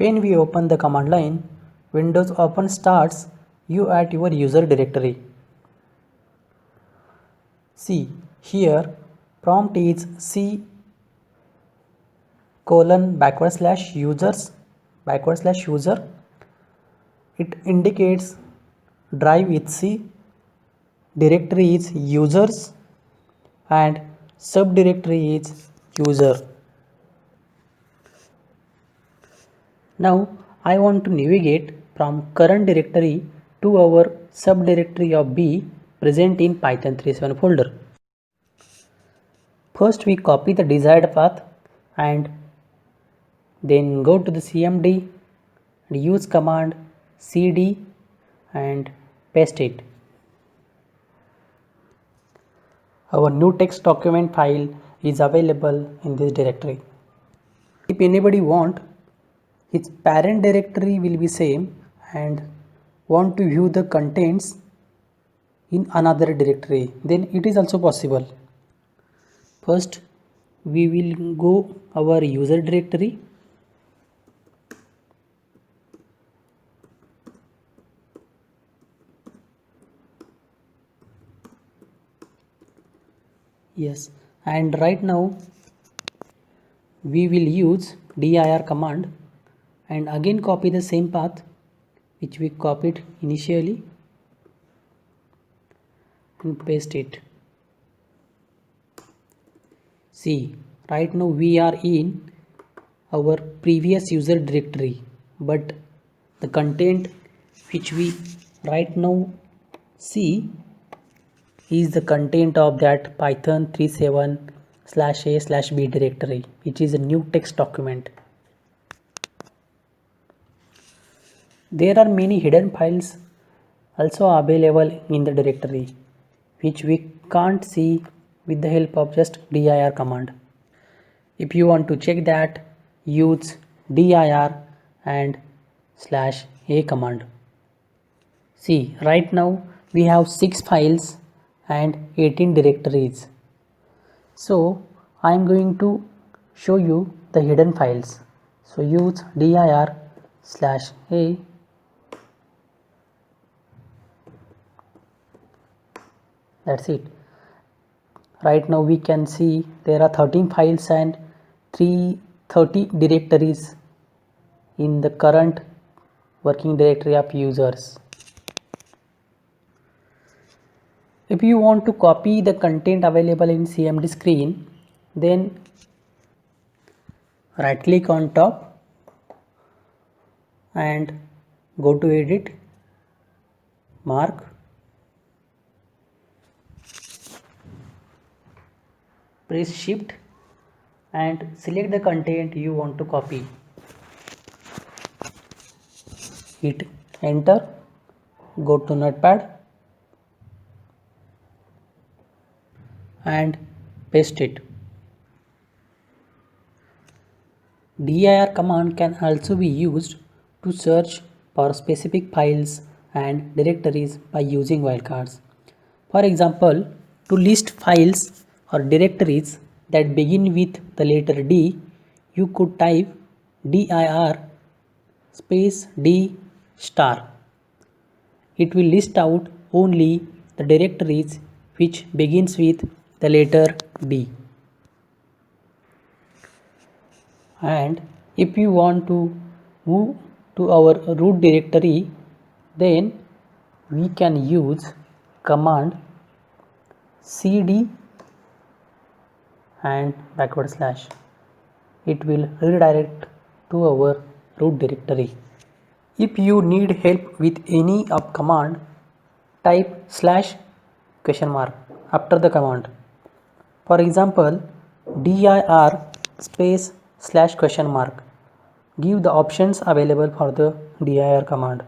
When we open the command line, Windows often starts you at your user directory. See, here prompt is C:\users/user. It indicates drive with C, directory is users, and subdirectory is user. Now I want to navigate from current directory to our subdirectory of B present in Python 3.7 folder. First we copy the desired path and then go to the CMD and use command cd and paste it. Our new text document file is available in this directory. If anybody want, his parent directory will be same and want to view the contents in another directory, then it is also possible. First we will go our user directory. Yes, and right now we will use dir command and again copy the same path which we copied initially and paste it. See, right now we are in our previous user directory, but the content which we right now see is the content of that Python 3.7/a/b directory, which is a new text document. There are many hidden files also available in the directory which we can't see with the help of just dir command. If you want to check that, use dir and /a command. See, right now we have 6 files and 18 directories. So I am going to show you the hidden files. So use dir/a. That's it. Right now we can see there are 13 files and 330 directories in the current working directory of users. If you want to copy the content available in CMD screen, then right click on top and go to edit, mark, press shift and select the content you want to copy. Hit enter, go to notepad and paste it. dir command can also be used to search for specific files and directories by using wildcards. For example, to list files or directories that begin with the letter D, you could type dir -d*. It will list out only the directories which begins with the letter D. And if you want to move to our root directory, then we can use command cd and /. It will redirect to our root directory. If you need help with any of command, type /? after the command. For example, dir /? Give the options available for the dir command.